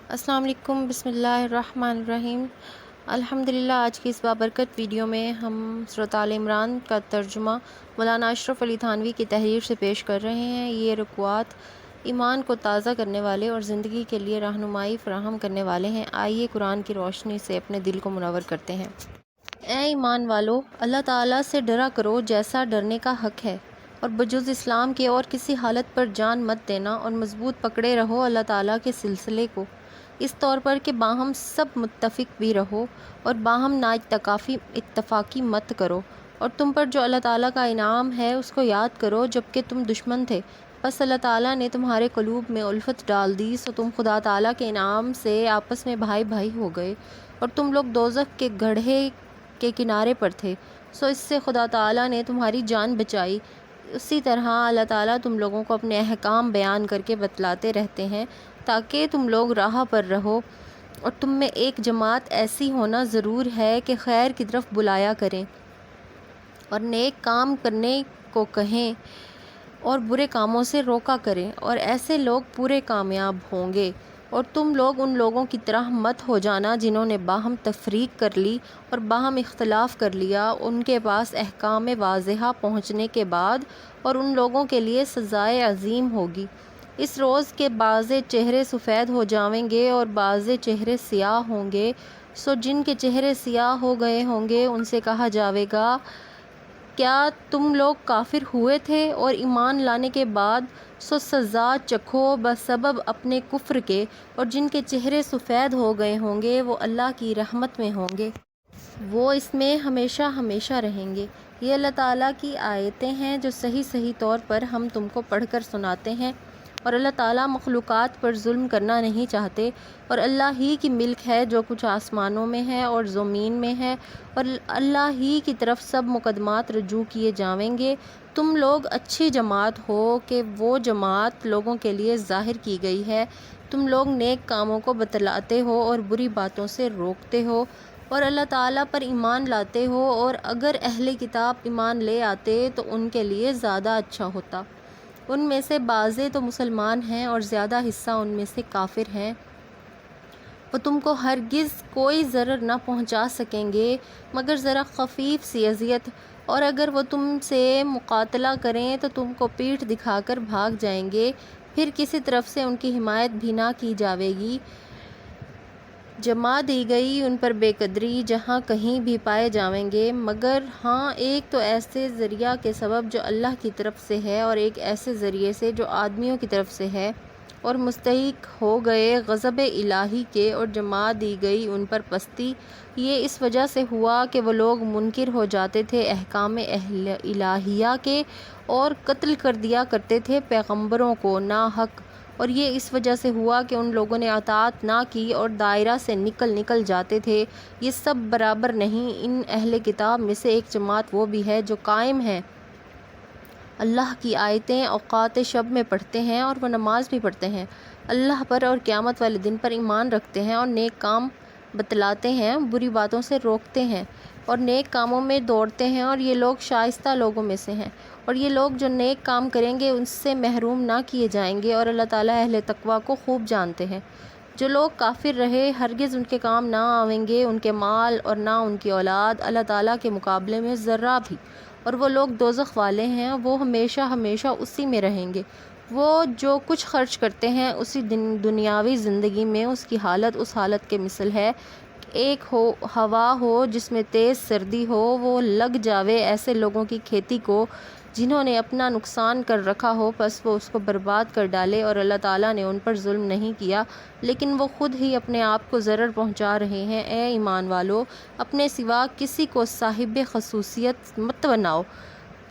السلام علیکم، بسم اللہ الرحمن الرحیم۔ الحمدللہ، آج کی اس بابرکت ویڈیو میں ہم سورۃ آل عمران کا ترجمہ مولانا اشرف علی تھانوی کی تحریر سے پیش کر رہے ہیں۔ یہ رکوعات ایمان کو تازہ کرنے والے اور زندگی کے لیے رہنمائی فراہم کرنے والے ہیں۔ آئیے قرآن کی روشنی سے اپنے دل کو منور کرتے ہیں۔ اے ایمان والو، اللہ تعالیٰ سے ڈرا کرو جیسا ڈرنے کا حق ہے، اور بجز اسلام کے اور کسی حالت پر جان مت دینا، اور مضبوط پکڑے رہو اللہ تعالیٰ کے سلسلے کو، اس طور پر کہ باہم سب متفق بھی رہو اور باہم اتفاقی مت کرو، اور تم پر جو اللہ تعالیٰ کا انعام ہے اس کو یاد کرو جبکہ تم دشمن تھے، بس اللہ تعالیٰ نے تمہارے قلوب میں الفت ڈال دی، سو تم خدا تعالیٰ کے انعام سے آپس میں بھائی بھائی ہو گئے، اور تم لوگ دوزخ کے گڑھے کے کنارے پر تھے، سو اس سے خدا تعالیٰ نے تمہاری جان بچائی۔ اسی طرح اللہ تعالیٰ تم لوگوں کو اپنے احکام بیان کر کے بتلاتے رہتے ہیں تاکہ تم لوگ راہ پر رہو، اور تم میں ایک جماعت ایسی ہونا ضرور ہے کہ خیر کی طرف بلایا کریں اور نیک کام کرنے کو کہیں اور برے کاموں سے روکا کریں، اور ایسے لوگ پورے کامیاب ہوں گے۔ اور تم لوگ ان لوگوں کی طرح مت ہو جانا جنہوں نے باہم تفریق کر لی اور باہم اختلاف کر لیا، ان کے پاس احکام واضحہ پہنچنے کے بعد، اور ان لوگوں کے لیے سزائے عظیم ہوگی۔ اس روز کے بعضے چہرے سفید ہو جائیں گے اور بعضے چہرے سیاہ ہوں گے، سو جن کے چہرے سیاہ ہو گئے ہوں گے ان سے کہا جائے گا، کیا تم لوگ کافر ہوئے تھے اور ایمان لانے کے بعد، سو سزا چکھو بسبب اپنے کفر کے، اور جن کے چہرے سفید ہو گئے ہوں گے وہ اللہ کی رحمت میں ہوں گے، وہ اس میں ہمیشہ ہمیشہ رہیں گے۔ یہ اللہ تعالیٰ کی آیتیں ہیں جو صحیح طور پر ہم تم کو پڑھ کر سناتے ہیں، اور اللہ تعالیٰ مخلوقات پر ظلم کرنا نہیں چاہتے، اور اللہ ہی کی ملک ہے جو کچھ آسمانوں میں ہے اور زمین میں ہے، اور اللہ ہی کی طرف سب مقدمات رجوع کیے جائیں گے۔ تم لوگ اچھی جماعت ہو کہ وہ جماعت لوگوں کے لیے ظاہر کی گئی ہے، تم لوگ نیک کاموں کو بتلاتے ہو اور بری باتوں سے روکتے ہو، اور اللہ تعالیٰ پر ایمان لاتے ہو، اور اگر اہل کتاب ایمان لے آتے تو ان کے لیے زیادہ اچھا ہوتا۔ ان میں سے بعضے تو مسلمان ہیں اور زیادہ حصہ ان میں سے کافر ہیں، وہ تم کو ہرگز کوئی ضرر نہ پہنچا سکیں گے مگر ذرا خفیف سی اذیت، اور اگر وہ تم سے مقاتلہ کریں تو تم کو پیٹھ دکھا کر بھاگ جائیں گے، پھر کسی طرف سے ان کی حمایت بھی نہ کی جائے گی، جما دی گئی ان پر بے قدری جہاں کہیں بھی پائے جائیں گے، مگر ہاں ایک تو ایسے ذریعہ کے سبب جو اللہ کی طرف سے ہے، اور ایک ایسے ذریعے سے جو آدمیوں کی طرف سے ہے، اور مستحق ہو گئے غضب الہی کے، اور جما دی گئی ان پر پستی۔ یہ اس وجہ سے ہوا کہ وہ لوگ منکر ہو جاتے تھے احکام الہیہ کے، اور قتل کر دیا کرتے تھے پیغمبروں کو ناحق، اور یہ اس وجہ سے ہوا کہ ان لوگوں نے اطاعت نہ کی اور دائرہ سے نکل جاتے تھے۔ یہ سب برابر نہیں، ان اہل کتاب میں سے ایک جماعت وہ بھی ہے جو قائم ہے، اللہ کی آیتیں اوقات شب میں پڑھتے ہیں، اور وہ نماز بھی پڑھتے ہیں، اللہ پر اور قیامت والے دن پر ایمان رکھتے ہیں، اور نیک کام بتلاتے ہیں، بری باتوں سے روکتے ہیں، اور نیک کاموں میں دوڑتے ہیں، اور یہ لوگ شائستہ لوگوں میں سے ہیں، اور یہ لوگ جو نیک کام کریں گے ان سے محروم نہ کیے جائیں گے، اور اللہ تعالیٰ اہل تقویٰ کو خوب جانتے ہیں۔ جو لوگ کافر رہے ہرگز ان کے کام نہ آئیں گے، ان کے مال اور نہ ان کی اولاد اللہ تعالیٰ کے مقابلے میں ذرہ بھی، اور وہ لوگ دوزخ والے ہیں، وہ ہمیشہ ہمیشہ اسی میں رہیں گے۔ وہ جو کچھ خرچ کرتے ہیں اسی دنیاوی زندگی میں اس کی حالت اس حالت کے مثل ہے، ایک ہوا ہو جس میں تیز سردی ہو، وہ لگ جاوے ایسے لوگوں کی کھیتی کو جنہوں نے اپنا نقصان کر رکھا ہو، پس وہ اس کو برباد کر ڈالے، اور اللہ تعالیٰ نے ان پر ظلم نہیں کیا لیکن وہ خود ہی اپنے آپ کو ضرر پہنچا رہے ہیں۔ اے ایمان والو، اپنے سوا کسی کو صاحب خصوصیت مت بناؤ،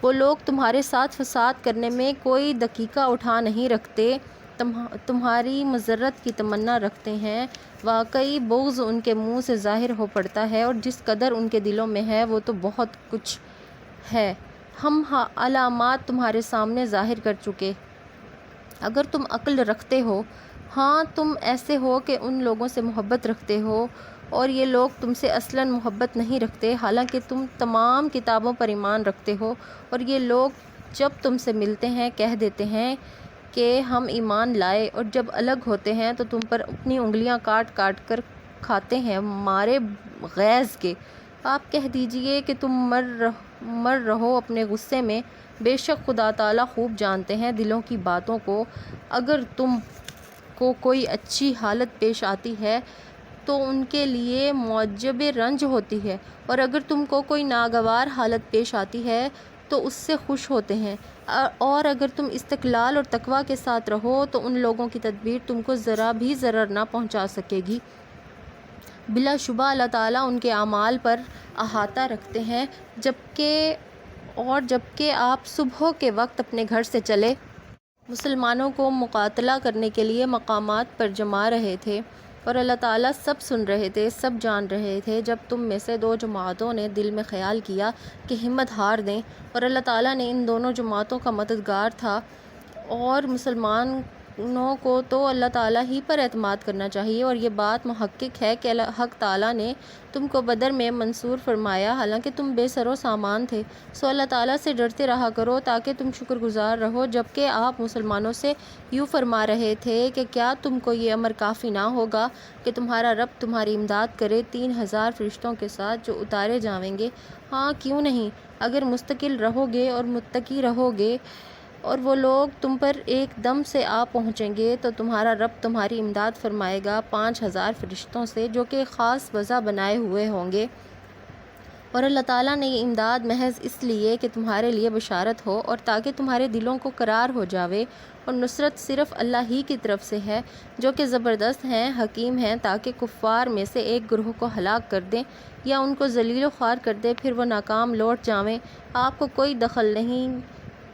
وہ لوگ تمہارے ساتھ فساد کرنے میں کوئی دقیقہ اٹھا نہیں رکھتے، تمہاری مضرت کی تمنا رکھتے ہیں، واقعی بغض ان کے منہ سے ظاہر ہو پڑتا ہے، اور جس قدر ان کے دلوں میں ہے وہ تو بہت کچھ ہے، ہم علامات تمہارے سامنے ظاہر کر چکے، اگر تم عقل رکھتے ہو۔ ہاں تم ایسے ہو کہ ان لوگوں سے محبت رکھتے ہو اور یہ لوگ تم سے اصلاً محبت نہیں رکھتے، حالانکہ تم تمام کتابوں پر ایمان رکھتے ہو، اور یہ لوگ جب تم سے ملتے ہیں کہہ دیتے ہیں کہ ہم ایمان لائے اور جب الگ ہوتے ہیں تو تم پر اپنی انگلیاں کاٹ کاٹ کر کھاتے ہیں مارے غیظ کے۔ آپ کہہ دیجئے کہ تم مر رہو اپنے غصے میں، بے شک خدا تعالیٰ خوب جانتے ہیں دلوں کی باتوں کو۔ اگر تم کو کوئی اچھی حالت پیش آتی ہے تو ان کے لیے موجب رنج ہوتی ہے، اور اگر تم کو کوئی ناگوار حالت پیش آتی ہے تو اس سے خوش ہوتے ہیں، اور اگر تم استقلال اور تقویٰ کے ساتھ رہو تو ان لوگوں کی تدبیر تم کو ذرا بھی ضرر نہ پہنچا سکے گی۔ بلا شبہ اللہ تعالیٰ ان کے اعمال پر احاطہ رکھتے ہیں۔ جبکہ آپ صبح کے وقت اپنے گھر سے چلے مسلمانوں کو مقاتلہ کرنے کے لیے مقامات پر جما رہے تھے، اور اللہ تعالیٰ سب سن رہے تھے، سب جان رہے تھے، جب تم میں سے دو جماعتوں نے دل میں خیال کیا کہ ہمت ہار دیں، اور اللہ تعالیٰ نے ان دونوں جماعتوں کا مددگار تھا، اور مسلمانوں کو تو اللہ تعالیٰ ہی پر اعتماد کرنا چاہیے، اور یہ بات محقق ہے کہ حق تعالیٰ نے تم کو بدر میں منصور فرمایا حالانکہ تم بے سر و سامان تھے۔ سو اللہ تعالیٰ سے ڈرتے رہا کرو تاکہ تم شکر گزار رہو۔ جبکہ آپ مسلمانوں سے یوں فرما رہے تھے کہ کیا تم کو یہ امر کافی نہ ہوگا کہ تمہارا رب تمہاری امداد کرے 3000 فرشتوں کے ساتھ جو اتارے جائیں گے؟ ہاں کیوں نہیں، اگر مستقل رہو گے اور متقی رہو گے اور وہ لوگ تم پر ایک دم سے آ پہنچیں گے تو تمہارا رب تمہاری امداد فرمائے گا 5000 فرشتوں سے جو کہ خاص وضع بنائے ہوئے ہوں گے، اور اللہ تعالیٰ نے یہ امداد محض اس لیے کہ تمہارے لیے بشارت ہو اور تاکہ تمہارے دلوں کو قرار ہو جاوے، اور نصرت صرف اللہ ہی کی طرف سے ہے جو کہ زبردست ہیں، حکیم ہیں، تاکہ کفار میں سے ایک گروہ کو ہلاک کر دیں یا ان کو ذلیل و خوار کر دے پھر وہ ناکام لوٹ جاویں۔ آپ کو کوئی دخل نہیں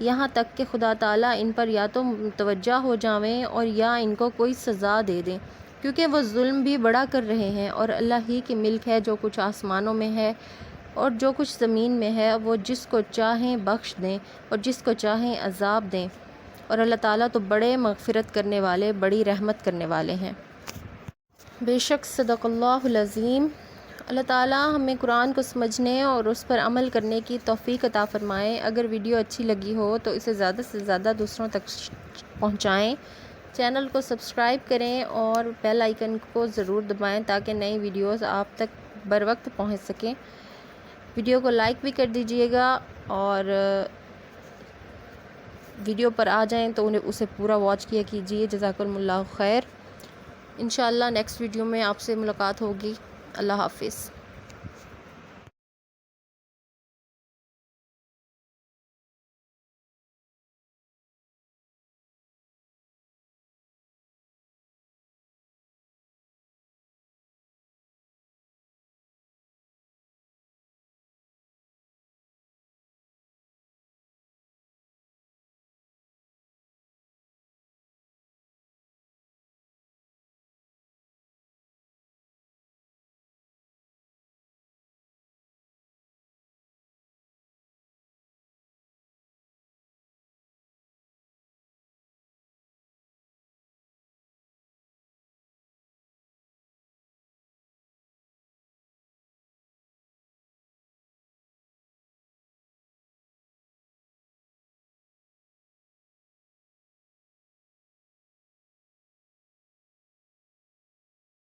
یہاں تک کہ خدا تعالیٰ ان پر یا تو متوجہ ہو جاویں اور یا ان کو کوئی سزا دے دیں، کیونکہ وہ ظلم بھی بڑا کر رہے ہیں، اور اللہ ہی کی ملک ہے جو کچھ آسمانوں میں ہے اور جو کچھ زمین میں ہے، وہ جس کو چاہیں بخش دیں اور جس کو چاہیں عذاب دیں، اور اللہ تعالیٰ تو بڑے مغفرت کرنے والے، بڑی رحمت کرنے والے ہیں۔ بے شک صدق اللہ العظیم۔ اللہ تعالیٰ ہمیں قرآن کو سمجھنے اور اس پر عمل کرنے کی توفیق عطا فرمائے۔ اگر ویڈیو اچھی لگی ہو تو اسے زیادہ سے زیادہ دوسروں تک پہنچائیں، چینل کو سبسکرائب کریں اور بیل آئیکن کو ضرور دبائیں تاکہ نئی ویڈیوز آپ تک بر وقت پہنچ سکیں۔ ویڈیو کو لائک بھی کر دیجئے گا، اور ویڈیو پر آ جائیں تو اسے پورا واچ کیا کیجئے۔ جزاکم اللہ خیر۔ انشاءاللہ نیکسٹ ویڈیو میں آپ سے ملاقات ہوگی۔ اللہ حافظ۔